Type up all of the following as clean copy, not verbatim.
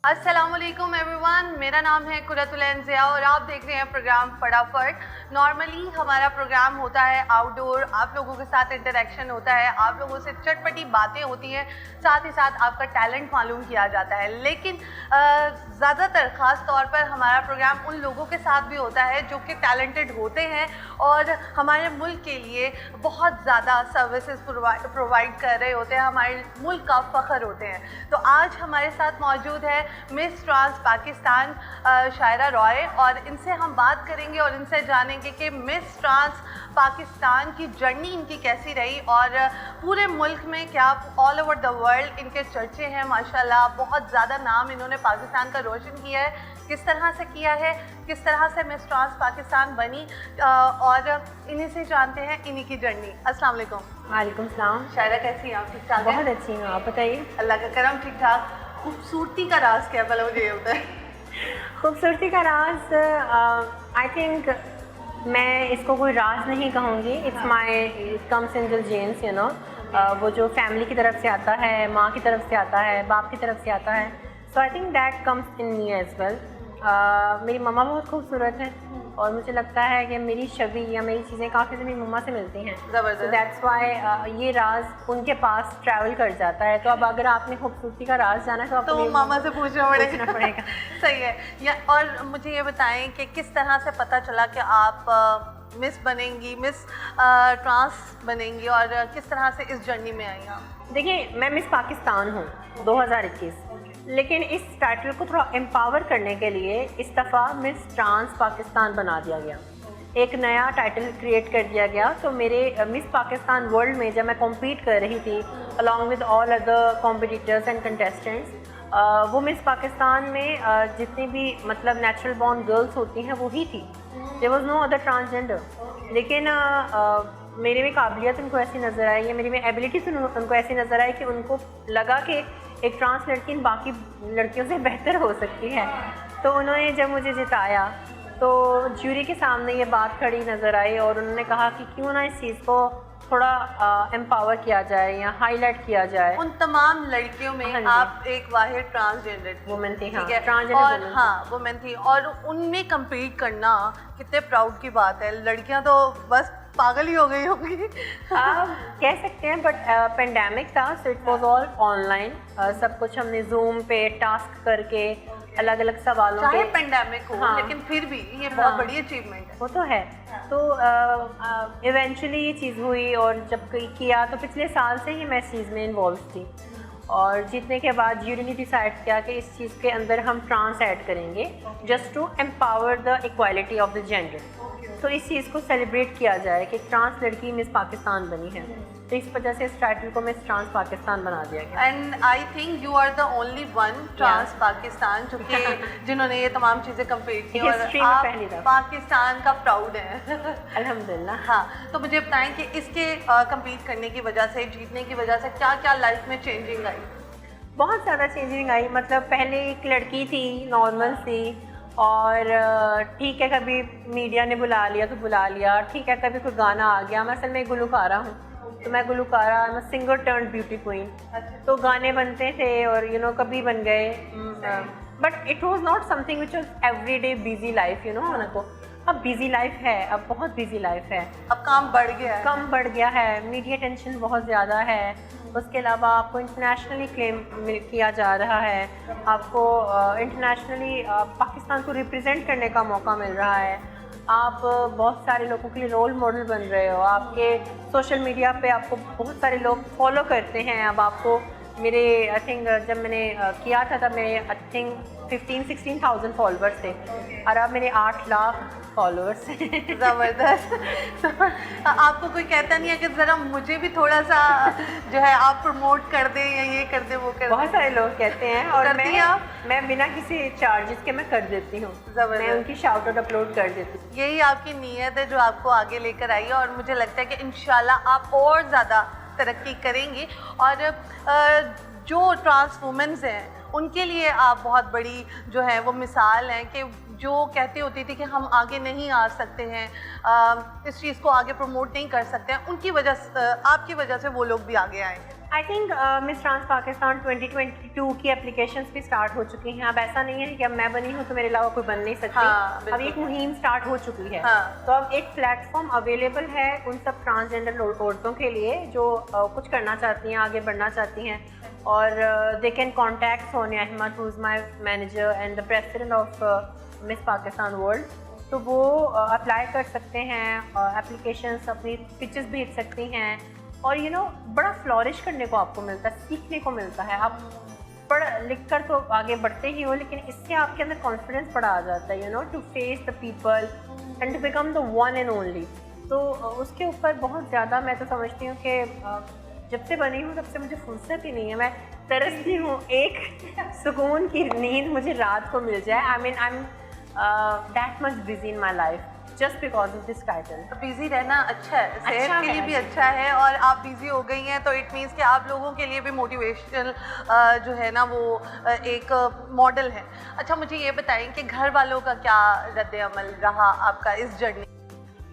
अस्सलामुअलैकुम एवरीवन, मेरा नाम है कुरतुलैन ज़िया और आप देख रहे हैं प्रोग्राम फटाफट। नॉर्मली हमारा प्रोग्राम होता है आउटडोर, आप लोगों के साथ इंटरेक्शन होता है, आप लोगों से चटपटी बातें होती हैं, साथ ही साथ आपका टैलेंट मालूम किया जाता है। लेकिन ज़्यादातर ख़ास तौर पर हमारा प्रोग्राम उन लोगों के साथ भी होता है जो कि टैलेंटेड होते हैं और हमारे मुल्क के लिए बहुत ज़्यादा सर्विसेज प्रोवाइड कर रहे होते हैं, हमारे मुल्क का फ़ख्र होते हैं। तो आज हमारे साथ मौजूद है मिस ट्रांस पाकिस्तान शायरा रॉय और इनसे हम बात करेंगे और इनसे जानेंगे कि मिस ट्रांस पाकिस्तान की जर्नी इनकी कैसी रही और पूरे मुल्क में क्या ऑल ओवर द वर्ल्ड इनके चर्चे हैं। माशाल्लाह बहुत ज़्यादा नाम इन्होंने पाकिस्तान का रोशन किया है, किस तरह से किया है, किस तरह से मिस ट्रांस पाकिस्तान बनी और इन्हीं से जानते हैं इन्हीं की जर्नी। अस्सलाम वालेकुम। वालेकुम सलाम। शायरा कैसी हैं आप? ठीक ठाक? बहुत अच्छी हूँ, आप बताइए। अल्लाह का करम, ठीक ठाक। खूबसूरती का राज क्या? पहले मुझे ये होता है खूबसूरती का राज, आई थिंक मैं इसको कोई राज नहीं कहूँगी। It's my comes in the genes, you know. वो जो फैमिली की तरफ से आता है, माँ की तरफ से आता है, बाप की तरफ से आता है, so I think that comes in me as well. मेरी मम्मा बहुत खूबसूरत है और मुझे लगता है कि मेरी छवि या मेरी चीज़ें काफ़ी मेरी मम्मा से मिलती हैं। ज़बरदस्त। So that's why ये राज उनके पास ट्रैवल कर जाता है। तो अब अगर आपने खूबसूरती का राज जाना है तो मामा से पूछना पड़ेगा। सही है। या और मुझे ये बताएं कि किस तरह से पता चला कि आप मिस बनेंगी, मिस ट्रांस बनेंगी और किस तरह से इस जर्नी में आई आप? देखिए, मैं मिस पाकिस्तान हूँ 2021, लेकिन इस टाइटल को थोड़ा एम्पावर करने के लिए इस दफ़ा मिस ट्रांस पाकिस्तान बना दिया गया, एक नया टाइटल क्रिएट कर दिया गया। तो मेरे मिस पाकिस्तान वर्ल्ड में जब मैं कॉम्पीट कर रही थी along with all other competitors and contestants, वो मिस पाकिस्तान में जितनी भी मतलब नेचुरल बॉर्न गर्ल्स होती हैं वो ही थी। There was no other transgender. लेकिन मेरे में काबिलियत उनको ऐसी नज़र आई, या मेरी में एबिलिटीज उनको ऐसी नज़र आई कि उनको लगा कि एक ट्रांस लड़की बाकी लड़कियों से बेहतर हो सकती है। तो उन्होंने जब मुझे जिताया तो ज्यूरी के सामने ये बात खड़ी नज़र आई और उन्होंने कहा कि क्यों ना इस चीज़ को थोड़ा एम्पावर किया जाए या हाईलाइट किया जाए। उन तमाम लड़कियों में आप एक वाहिद ट्रांसजेंडर वुमेन थी। हाँ, और हाँ वुमेन थी और उनमें कम्पीट करना कितने प्राउड की बात है। लड़कियां तो बस पागल ही हो गई होगी आप कह सकते हैं, बट पेंडेमिक था so it was all online. सब कुछ हमने जूम पे टास्क करके अलग अलग सवालों चाहे पेंडेमिक हो, हाँ, लेकिन फिर भी ये बहुत बड़ी अचीवमेंट है। वो तो है। तो इवेंचुअली ये चीज़ हुई और जब किया तो पिछले साल से ही मैं इस चीज़ में इन्वॉल्व थी और जीतने के बाद ज्यूरी ने डिसाइड किया कि इस चीज़ के अंदर हम ट्रांस ऐड करेंगे just to empower the equality of the gender. तो इस चीज़ को सेलिब्रेट किया जाए कि ट्रांस लड़की मिस पाकिस्तान बनी है, तो इस वजह से इस टाइटल को मिस ट्रांस पाकिस्तान बना दिया गया। And I think you are the only one trans Pakistan जो कि जिन्होंने ये तमाम चीज़ें कंप्लीट की और आप पाकिस्तान का प्राउड है अल्हम्दुलिल्लाह। हाँ, तो मुझे बताएं कि इसके कंप्लीट करने की वजह से, जीतने की वजह से क्या क्या लाइफ में चेंजिंग आई? बहुत ज़्यादा चेंजिंग आई। मतलब पहले एक लड़की थी, नॉर्मल सी, और ठीक है कभी मीडिया ने बुला लिया तो बुला लिया, ठीक है कभी कोई गाना आ गया। मैं असल में गुलकारा हूँ, तो मैं गुलकारा, मैं सिंगर टर्न्ड ब्यूटी क्वीन। तो गाने बनते थे और यू नो कभी बन गए, but it was not something which was everyday busy life, you know. होना को अब बिजी लाइफ है, अब बहुत बिजी लाइफ है, अब काम बढ़ गया है, कम बढ़ गया है, मीडिया टेंशन बहुत ज़्यादा है। उसके अलावा आपको इंटरनेशनली क्लेम किया जा रहा है, आपको इंटरनेशनली पाकिस्तान को रिप्रेजेंट करने का मौका मिल रहा है, आप बहुत सारे लोगों के लिए रोल मॉडल बन रहे हो, आपके सोशल मीडिया पे आपको बहुत सारे लोग फॉलो करते हैं। अब आपको मेरे आई थिंक जब मैंने किया था तब मेरे आई थिंक 15-16,000 फॉलोअर्स थे और अब मेरे 8 लाख फॉलोअर्स हैं। ज़बरदस्त आपको कोई कहता नहीं है कि ज़रा मुझे भी थोड़ा सा जो है आप प्रमोट कर दें या ये कर दें वो कर दें? बहुत सारे लोग कहते हैं और मैं बिना किसी चार्जेस के मैं कर देती हूँ, मैं उनकी शाउट आउट अपलोड कर देती हूँ। यही आपकी नीयत है जो आपको आगे लेकर आई है और मुझे लगता है कि इंशाल्लाह आप और ज़्यादा तरक्की करेंगी और जो ट्रांस वुमेन्स हैं उनके लिए आप बहुत बड़ी जो है वो मिसाल हैं कि जो कहती होती थी कि हम आगे नहीं आ सकते हैं, इस चीज़ को आगे प्रमोट नहीं कर सकते हैं, उनकी वजह से, आपकी वजह से वो लोग भी आगे आएंगे। I think miss trans Pakistan 2022 की एप्लीकेशंस भी स्टार्ट हो चुकी हैं। अब ऐसा नहीं है कि अब मैं बनी हूँ तो मेरे अलावा कोई बन नहीं सकती। हाँ, अब एक मुहिम स्टार्ट हो चुकी है। हाँ। तो अब एक प्लेटफॉर्म अवेलेबल है उन सब ट्रांसजेंडर औरतों के लिए जो कुछ करना चाहती हैं, आगे बढ़ना चाहती हैं, और they can contact Sonia Ahmed who is my manager and the president of miss Pakistan world. तो वो अप्लाई कर सकते हैं, एप्लीकेशंस, अपनी पिक्चर्स भेज सकती हैं, और बड़ा फ्लॉरिश करने को आपको मिलता है, सीखने को मिलता है। आप पढ़ लिख कर तो आगे बढ़ते ही हो, लेकिन इससे आपके अंदर कॉन्फिडेंस बड़ा आ जाता है, to face the people and to become the one and only. तो उसके ऊपर बहुत ज़्यादा मैं तो समझती हूँ कि जब से बनी हूँ तब से मुझे फुर्सत ही नहीं है। मैं तरसती हूँ एक सुकून की नींद मुझे रात को मिल जाए। I am that much busy in my life just because of this title. तो बिजी रहना अच्छा है, सेहत के लिए भी अच्छा है, और आप बिजी हो गई हैं तो इट मीन्स कि आप लोगों के लिए भी मोटिवेशनल जो है ना वो एक मॉडल है। अच्छा, मुझे ये बताएं कि घर वालों का क्या रद्द-ए-अमल रहा आपका इस जर्नी?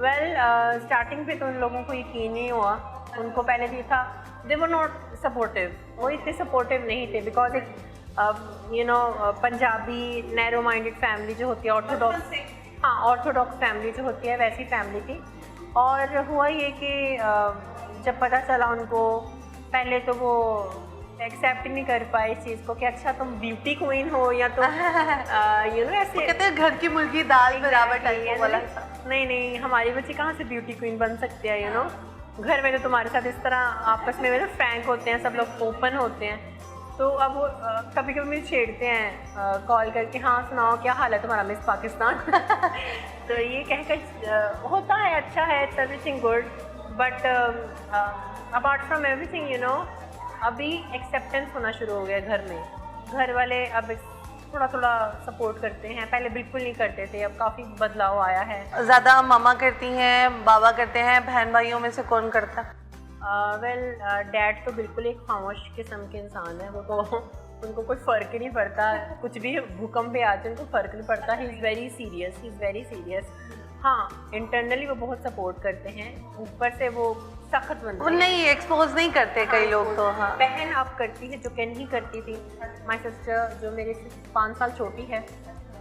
वेल, स्टार्टिंग पे तो उन लोगों को यकीन नहीं हुआ। उनको पहले भी था, दे वर नॉट सपोर्टिव, वो इतने सपोर्टिव नहीं थे, बिकॉज एक पंजाबी नैरो माइंडेड फैमिली जो होती है, ऑर्थोडॉक्स फैमिली जो होती है, वैसी फैमिली थी। और हुआ ये कि जब पता चला उनको, पहले तो वो एक्सेप्ट नहीं कर पाए इस चीज़ को कि अच्छा तुम ब्यूटी क्वीन हो या तो ऐसे कहते हैं घर की मुर्गी दाल बराबर टाइप वाला। नहीं, हमारी बच्ची कहाँ से ब्यूटी क्वीन बन सकती है। घर में तो तुम्हारे साथ इस तरह आपस में फ्रैंक होते हैं, सब लोग ओपन होते हैं। तो अब वो कभी कभी मुझे छेड़ते हैं कॉल करके, हाँ सुनाओ क्या हाल है तुम्हारा मिस पाकिस्तान। तो ये कहकर होता है, अच्छा है, it's everything good, but apart from everything अभी एक्सेप्टेंस होना शुरू हो गया घर में। घर वाले अब थोड़ा थोड़ा सपोर्ट करते हैं, पहले बिल्कुल नहीं करते थे, अब काफ़ी बदलाव आया है। ज़्यादा मामा करती हैं, बाबा करते हैं, बहन भाइयों में से कौन करता? वेल, डैड तो बिल्कुल एक खामोश किस्म के इंसान है। वो तो उनको कोई फ़र्क ही नहीं पड़ता, कुछ भी भूकंप भी आते हैं उनको फ़र्क नहीं पड़ता। He is very serious. हाँ, इंटरनली वो बहुत सपोर्ट करते हैं, ऊपर से वो सख्त बनते हैं, नहीं एक्सपोज नहीं करते कई लोग तो। हाँ, बहन आप करती है जो कि नहीं करती थी। माई सिस्टर जो मेरे से 5 साल छोटी है,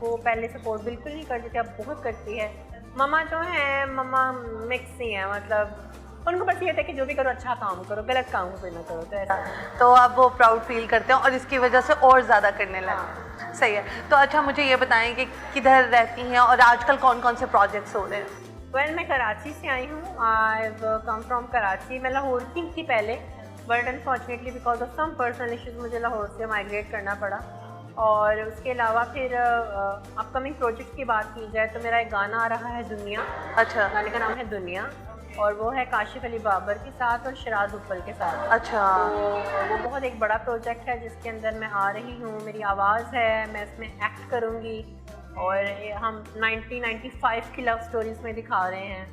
वो पहले सपोर्ट बिल्कुल नहीं करती थी, अब बहुत करती है। मम्मा जो है, मम्मा मिक्स ही है, मतलब उनको बस ये था कि जो भी करो अच्छा काम करो, गलत काम को ना करो। तो ऐसा तो अब वो प्राउड फील करते हैं और इसकी वजह से और ज़्यादा करने लगे। सही है। तो अच्छा, मुझे ये बताएं कि किधर रहती हैं और आजकल कौन कौन से प्रोजेक्ट्स हो रहे हैं? वेल, मैं कराची से आई हूँ। I come from Karachi. मैं लाहौर की थी पहले, but unfortunately because of some personal issues मुझे लाहौर से माइग्रेट करना पड़ा। और उसके अलावा फिर अपकमिंग प्रोजेक्ट की बात की जाए तो मेरा एक गाना आ रहा है दुनिया। अच्छा। गाने का नाम है दुनिया, और वो है काशिफ अली बाबर के साथ और शराज उपल के साथ। अच्छा। तो वो बहुत एक बड़ा प्रोजेक्ट है जिसके अंदर मैं आ रही हूँ, मेरी आवाज़ है, मैं इसमें एक्ट करूँगी, और हम 1995 की लव स्टोरीज़ में दिखा रहे हैं।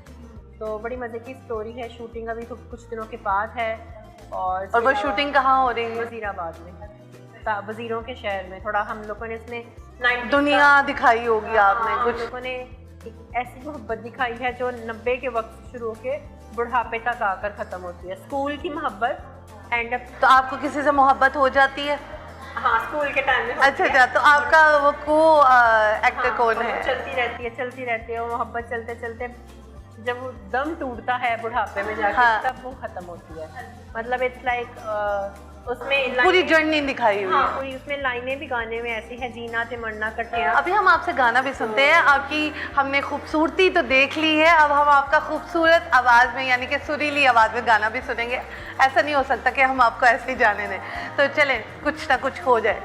तो बड़ी मज़े की स्टोरी है। शूटिंग अभी तो कुछ दिनों के बाद है। और वो शूटिंग कहाँ हो रही है? वज़ीराबाद में, वज़ीरों के शहर में। थोड़ा हम लोगों ने इसमें दुनिया दिखाई होगी आपने हम कुछ? लोगों ने एक ऐसी मोहब्बत दिखाई है जो 90 के वक्त शुरू होके बुढ़ापे तक आकर ख़त्म होती है। स्कूल की मोहब्बत एंड अप। तो आपको किसी से मोहब्बत हो जाती है? हाँ, स्कूल के टाइम में। अच्छा, तो आपका वो को एक्टर कौन है? चलती रहती है वो मोहब्बत, चलते चलते जब वो दम टूटता है बुढ़ापे में जाके, हाँ। तब वो ख़त्म होती है। मतलब इट्स लाइक उसमें पूरी जर्नी दिखाई हुई हाँ, है। पूरी उसमें लाइनें भी गाने में ऐसी हैं, जीना ते मरना कटे। अभी हम आपसे गाना भी सुनते हैं। आपकी हमने खूबसूरती तो देख ली है, अब हम आपका खूबसूरत आवाज़ में यानी कि सुरीली आवाज़ में गाना भी सुनेंगे। ऐसा नहीं हो सकता कि हम आपको ऐसे ही जाने दें, तो चलें कुछ ना कुछ हो जाए।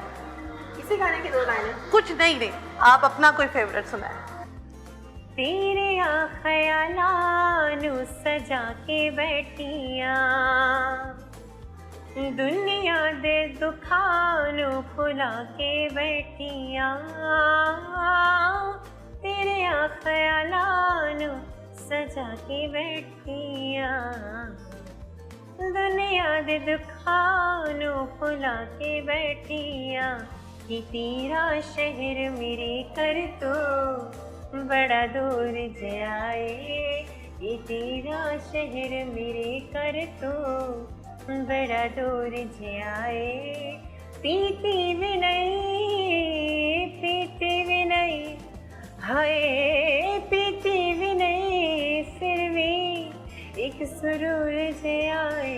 इसी गाने की 2 लाइनें। कुछ नहीं, आप अपना कोई फेवरेट सुनाएं। तेरे ख्यालानू सजा के बैठिया, दुनिया दे दुखानू भुला के बैठिया, तेरे ख्यालानू सजा के बैठिया, दुनिया दे दुखानू भुला के बैठिया, कि तेरा शहर मेरे कर तो बड़ा दूर जाए, ये तेरा शहर मेरे कर तो बड़ा दूर जे आए, पीती भी नहीं, पीती भी नहीं, हाय पीती भी नहीं, फिर भी एक सुरूर जे आए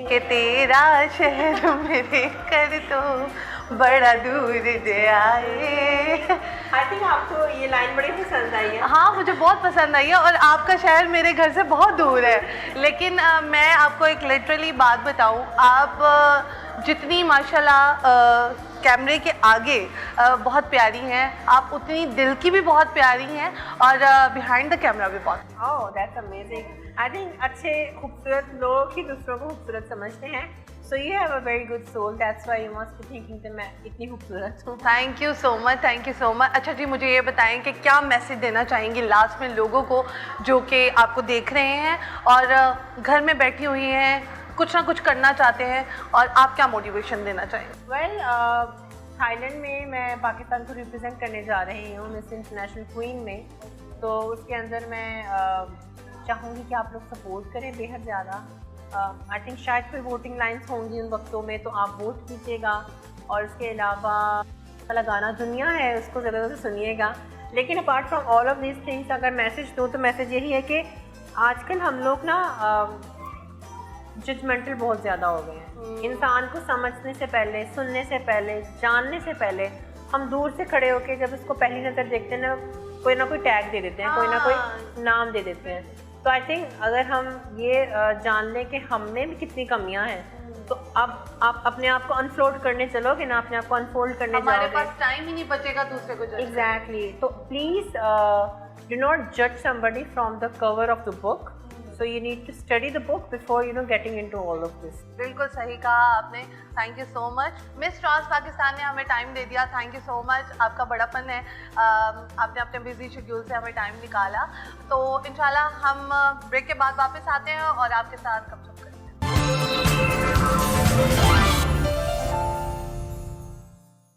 कि तेरा शहर मेरे कर तो बड़ा दूर जे आए। आई थिंक आपको ये लाइन बड़ी पसंद आई है। हाँ, मुझे बहुत पसंद आई है और आपका शहर मेरे घर से बहुत दूर है, लेकिन मैं आपको एक लिटरली बात बताऊँ, आप जितनी माशाल्लाह कैमरे के आगे बहुत प्यारी हैं, आप उतनी दिल की भी बहुत प्यारी हैं और बिहाइंड द कैमरा भी बहुत। Oh that's amazing. I think अच्छे खूबसूरत लोग ही दूसरों को खूबसूरत समझते हैं। So you have a very good soul, that's why you must be thinking कि मैं इतनी खूबसूरत हूँ। Thank you so much, thank you so much. अच्छा जी, मुझे ये बताएं कि क्या मैसेज देना चाहेंगी लास्ट में लोगों को जो कि आपको देख रहे हैं और घर में बैठी हुई हैं, कुछ ना कुछ करना चाहते हैं, और आप क्या मोटिवेशन देना चाहेंगे? वेल थाईलैंड में मैं पाकिस्तान को रिप्रेजेंट करने जा रही हूँ मिस इंटरनेशनल क्वीन में, तो उसके अंदर मैं चाहूँगी कि आप लोग सपोर्ट करें बेहद ज़्यादा। आई थिंक शायद कोई वोटिंग लाइन्स होंगी उन वक्तों में, तो आप वोट कीजिएगा, और उसके अलावा वाला गाना दुनिया है उसको ज़्यादा से सुनिएगा। लेकिन apart from all of these things अगर मैसेज दूँ तो मैसेज यही है कि आजकल हम लोग ना जजमेंटल बहुत ज़्यादा हो गए हैं। इंसान को समझने से पहले, सुनने से पहले, जानने से पहले हम दूर से खड़े होकर जब उसको पहली नज़र देखते हैं ना कोई टैग दे देते हैं, कोई ना कोई नाम दे देते हैं। तो आई थिंक अगर हम ये जान लें कि हमने भी कितनी कमियां हैं, तो अब आप अपने आप को अनफोल्ड करने चलोगे ना, अपने आप को अनफोल्ड करने जाओगे, हमारे पास टाइम ही नहीं बचेगा दूसरे को जज। एग्जैक्टली। तो प्लीज़ डू नॉट जज somebody from the cover of the book, so you need to study the book before getting into all of this. बिल्कुल सही कहा आपने, thank you so much. Miss trans Pakistan ने हमें टाइम दे दिया, thank you so much. आपका बड़ापन है, आपने अपने बिजी शेड्यूल से हमें टाइम निकाला। तो इंशाल्लाह हम ब्रेक के बाद वापस आते हैं और आपके साथ गपशप करेंगे।